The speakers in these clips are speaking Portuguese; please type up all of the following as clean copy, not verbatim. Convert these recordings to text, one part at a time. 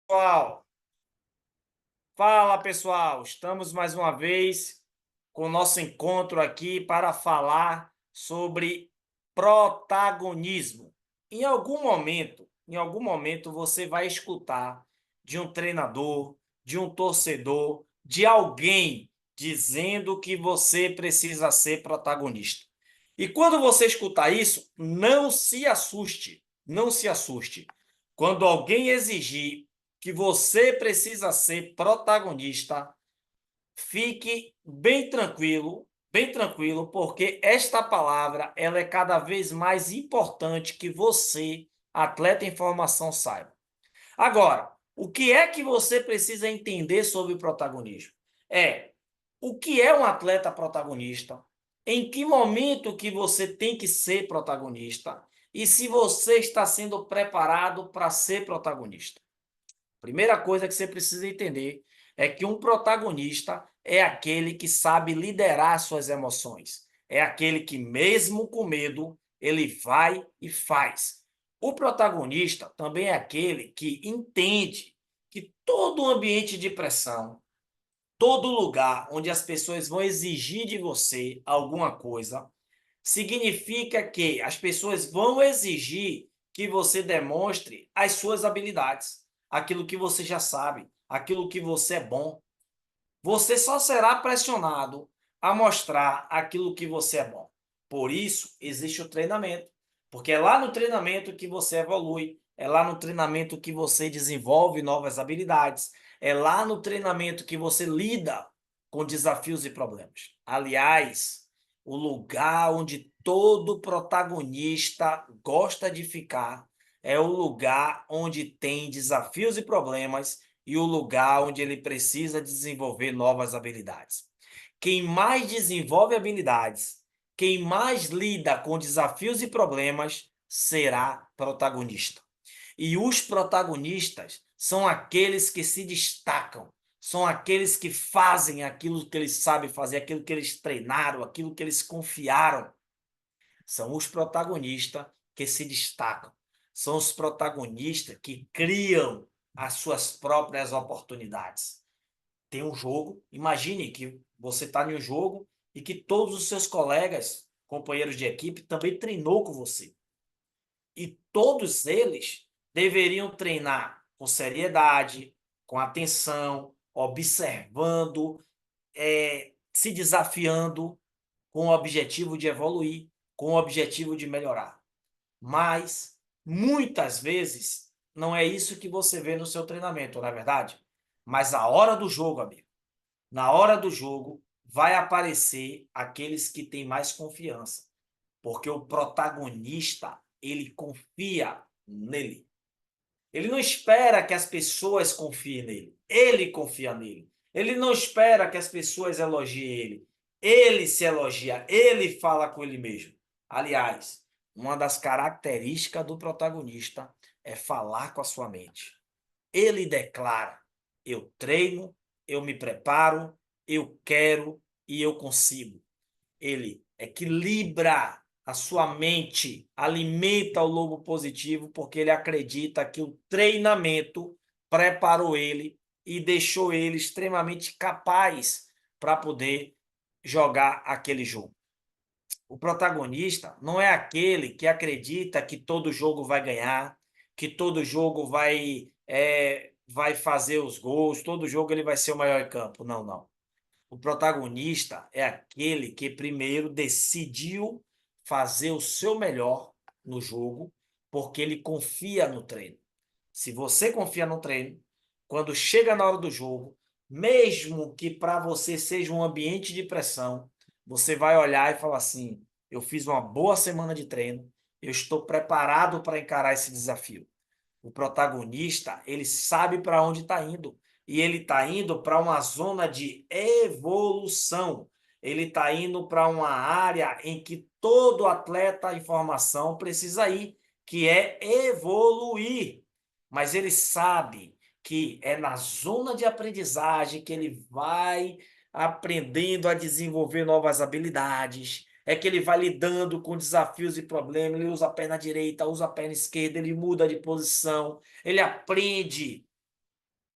Pessoal, fala pessoal, estamos mais uma vez com o nosso encontro aqui para falar sobre protagonismo. Em algum momento você vai escutar de um treinador, de um torcedor, de alguém dizendo que você precisa ser protagonista. E quando você escutar isso, não se assuste, não se assuste. Quando alguém exigir que você precisa ser protagonista, fique bem tranquilo, porque esta palavra ela é cada vez mais importante que você, atleta em formação, saiba. Agora, o que é que você precisa entender sobre protagonismo? É o que é um atleta protagonista, em que momento que você tem que ser protagonista e se você está sendo preparado para ser protagonista. Primeira coisa que você precisa entender é que um protagonista é aquele que sabe liderar suas emoções. É aquele que, mesmo com medo, ele vai e faz. O protagonista também é aquele que entende que todo ambiente de pressão, todo lugar onde as pessoas vão exigir de você alguma coisa, significa que as pessoas vão exigir que você demonstre as suas habilidades, aquilo que você já sabe, aquilo que você é bom. Você só será pressionado a mostrar aquilo que você é bom. Por isso, existe o treinamento, porque é lá no treinamento que você evolui, é lá no treinamento que você desenvolve novas habilidades, é lá no treinamento que você lida com desafios e problemas. Aliás, o lugar onde todo protagonista gosta de ficar é o lugar onde tem desafios e problemas e o lugar onde ele precisa desenvolver novas habilidades. Quem mais desenvolve habilidades, quem mais lida com desafios e problemas, será protagonista. E os protagonistas são aqueles que se destacam, são aqueles que fazem aquilo que eles sabem fazer, aquilo que eles treinaram, aquilo que eles confiaram. São os protagonistas que se destacam. São os protagonistas que criam as suas próprias oportunidades. Tem um jogo, imagine que você está em um jogo e que todos os seus colegas, companheiros de equipe, também treinou com você. E todos eles deveriam treinar com seriedade, com atenção, observando, se desafiando, com o objetivo de evoluir, com o objetivo de melhorar. Mas, muitas vezes, não é isso que você vê no seu treinamento, não é verdade? Mas a hora do jogo, amigo, na hora do jogo, vai aparecer aqueles que têm mais confiança, porque o protagonista, ele confia nele. Ele não espera que as pessoas confiem nele, ele confia nele. Ele não espera que as pessoas elogiem ele, ele se elogia, ele fala com ele mesmo. Aliás, uma das características do protagonista é falar com a sua mente. Ele declara: eu treino, eu me preparo, eu quero e eu consigo. Ele equilibra a sua mente, alimenta o lobo positivo, porque ele acredita que o treinamento preparou ele e deixou ele extremamente capaz para poder jogar aquele jogo. O protagonista não é aquele que acredita que todo jogo vai ganhar, que todo jogo vai fazer os gols, todo jogo ele vai ser o maior em campo. Não, não. O protagonista é aquele que primeiro decidiu fazer o seu melhor no jogo, porque ele confia no treino. Se você confia no treino, quando chega na hora do jogo, mesmo que para você seja um ambiente de pressão, você vai olhar e falar assim: eu fiz uma boa semana de treino, eu estou preparado para encarar esse desafio. O protagonista, ele sabe para onde está indo. E ele está indo para uma zona de evolução. Ele está indo para uma área em que todo atleta em formação precisa ir, que é evoluir. Mas ele sabe que é na zona de aprendizagem que ele vai aprendendo a desenvolver novas habilidades, é que ele vai lidando com desafios e problemas, ele usa a perna direita, usa a perna esquerda, ele muda de posição, ele aprende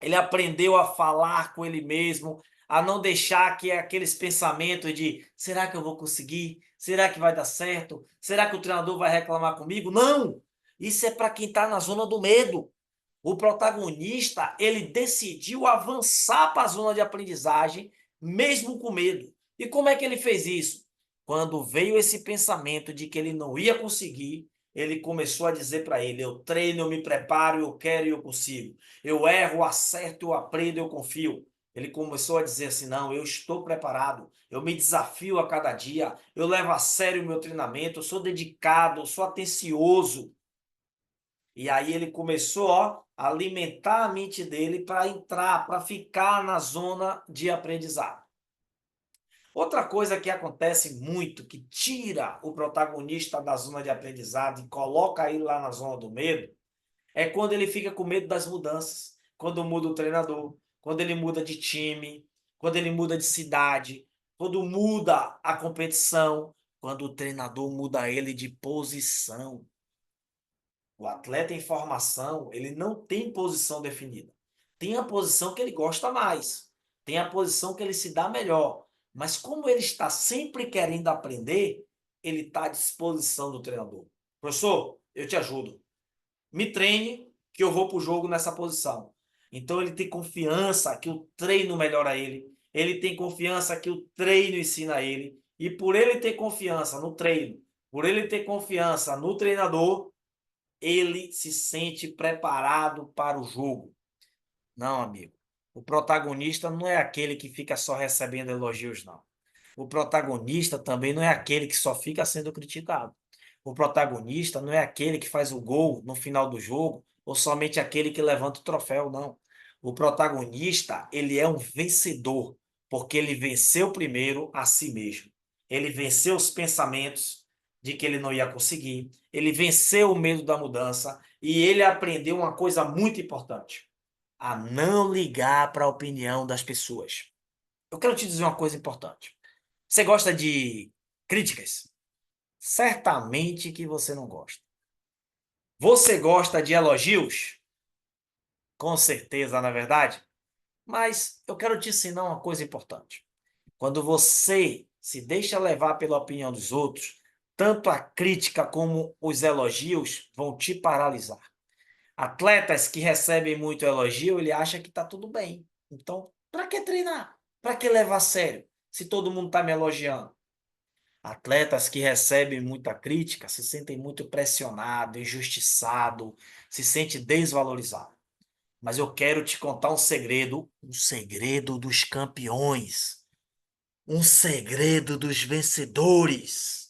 Ele aprendeu a falar com ele mesmo, a não deixar que aqueles pensamentos de será que eu vou conseguir? Será que vai dar certo? Será que o treinador vai reclamar comigo? Não! Isso é para quem está na zona do medo. O protagonista, ele decidiu avançar para a zona de aprendizagem, mesmo com medo. E como é que ele fez isso? Quando veio esse pensamento de que ele não ia conseguir, ele começou a dizer para ele: eu treino, eu me preparo, eu quero e eu consigo. Eu erro, acerto, eu aprendo, eu confio. Ele começou a dizer assim: não, eu estou preparado, eu me desafio a cada dia, eu levo a sério o meu treinamento, eu sou dedicado, eu sou atencioso. E aí ele começou, ó, a alimentar a mente dele para entrar, para ficar na zona de aprendizado. Outra coisa que acontece muito, que tira o protagonista da zona de aprendizado e coloca ele lá na zona do medo, é quando ele fica com medo das mudanças. Quando muda o treinador, quando ele muda de time, quando ele muda de cidade, quando muda a competição, quando o treinador muda ele de posição. O atleta em formação, ele não tem posição definida. Tem a posição que ele gosta mais, tem a posição que ele se dá melhor. Mas como ele está sempre querendo aprender, ele está à disposição do treinador. Professor, eu te ajudo. Me treine que eu vou para o jogo nessa posição. Então ele tem confiança que o treino melhora ele. Ele tem confiança que o treino ensina ele. E por ele ter confiança no treino, por ele ter confiança no treinador, ele se sente preparado para o jogo. Não, amigo. O protagonista não é aquele que fica só recebendo elogios, não. O protagonista também não é aquele que só fica sendo criticado. O protagonista não é aquele que faz o gol no final do jogo ou somente aquele que levanta o troféu, não. O protagonista, ele é um vencedor, porque ele venceu primeiro a si mesmo. Ele venceu os pensamentos de que ele não ia conseguir, ele venceu o medo da mudança e ele aprendeu uma coisa muito importante: a não ligar para a opinião das pessoas. Eu quero te dizer uma coisa importante. Você gosta de críticas? Certamente que você não gosta. Você gosta de elogios? Com certeza, na verdade. Mas eu quero te ensinar uma coisa importante. Quando você se deixa levar pela opinião dos outros, tanto a crítica como os elogios vão te paralisar. Atletas que recebem muito elogio, ele acha que está tudo bem. Então, para que treinar? Para que levar a sério? Se todo mundo está me elogiando. Atletas que recebem muita crítica se sentem muito pressionado, injustiçado, se sente desvalorizado. Mas eu quero te contar um segredo dos campeões, um segredo dos vencedores.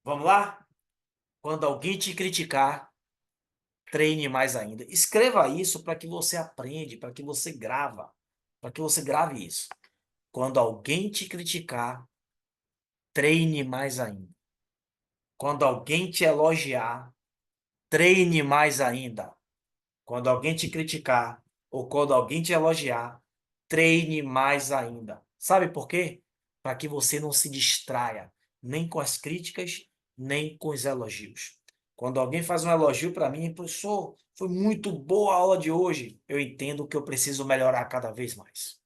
Vamos lá? Quando alguém te criticar, treine mais ainda. Escreva isso para que você aprenda, para que você grave isso. Quando alguém te criticar, treine mais ainda. Quando alguém te elogiar, treine mais ainda. Quando alguém te criticar ou quando alguém te elogiar, treine mais ainda. Sabe por quê? Para que você não se distraia nem com as críticas, nem com os elogios. Quando alguém faz um elogio para mim, professor, foi muito boa a aula de hoje, eu entendo que eu preciso melhorar cada vez mais.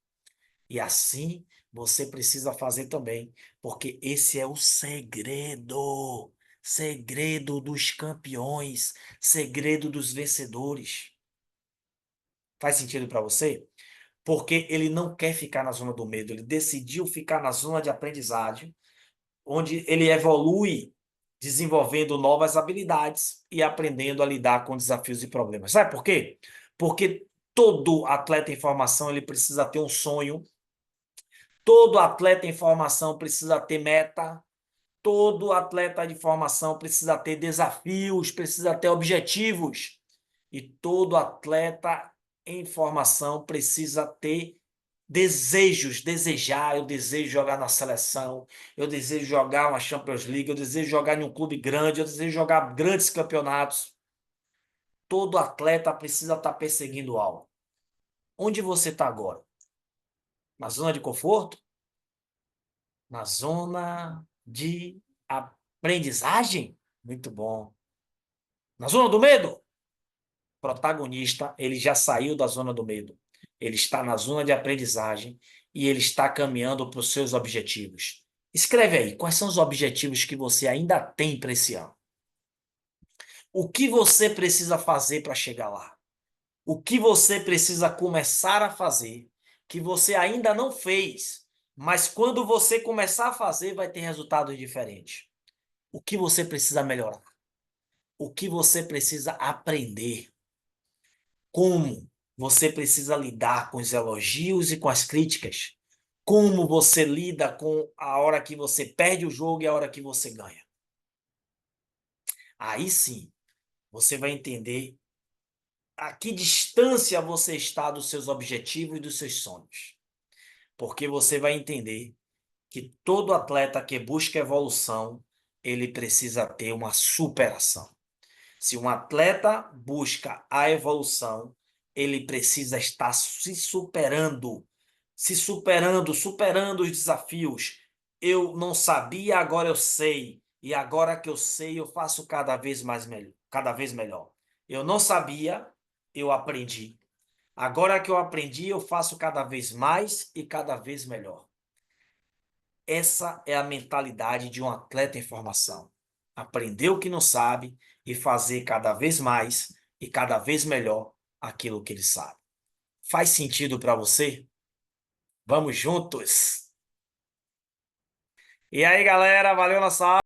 E assim você precisa fazer também, porque esse é o segredo. Segredo dos campeões, segredo dos vencedores. Faz sentido para você? Porque ele não quer ficar na zona do medo, ele decidiu ficar na zona de aprendizagem, onde ele evolui desenvolvendo novas habilidades e aprendendo a lidar com desafios e problemas. Sabe por quê? Porque todo atleta em formação ele precisa ter um sonho, todo atleta em formação precisa ter meta, todo atleta de formação precisa ter desafios, precisa ter objetivos. E todo atleta em formação precisa ter desejos, desejar, eu desejo jogar na seleção, eu desejo jogar uma Champions League, eu desejo jogar em um clube grande, eu desejo jogar grandes campeonatos. Todo atleta precisa estar perseguindo algo. Onde você está agora? Na zona de conforto? Na zona de aprendizagem? Muito bom. Na zona do medo? protagonista, ele já saiu da zona do medo. Ele está na zona de aprendizagem e ele está caminhando para os seus objetivos. Escreve aí, quais são os objetivos que você ainda tem para esse ano? O que você precisa fazer para chegar lá? O que você precisa começar a fazer que você ainda não fez, mas quando você começar a fazer vai ter resultados diferentes? O que você precisa melhorar? O que você precisa aprender? Como você precisa lidar com os elogios e com as críticas? Como você lida com a hora que você perde o jogo e a hora que você ganha? Aí sim, você vai entender a que distância você está dos seus objetivos e dos seus sonhos. Porque você vai entender que todo atleta que busca evolução, ele precisa ter uma superação. Se um atleta busca a evolução, ele precisa estar se superando, superando os desafios. Eu não sabia, agora eu sei. E agora que eu sei, eu faço cada vez mais melhor, cada vez melhor. Eu não sabia, eu aprendi. Agora que eu aprendi, eu faço cada vez mais e cada vez melhor. Essa é a mentalidade de um atleta em formação. Aprender o que não sabe e fazer cada vez mais e cada vez melhor aquilo que ele sabe. Faz sentido para você? Vamos juntos! E aí, galera, valeu nossa aula.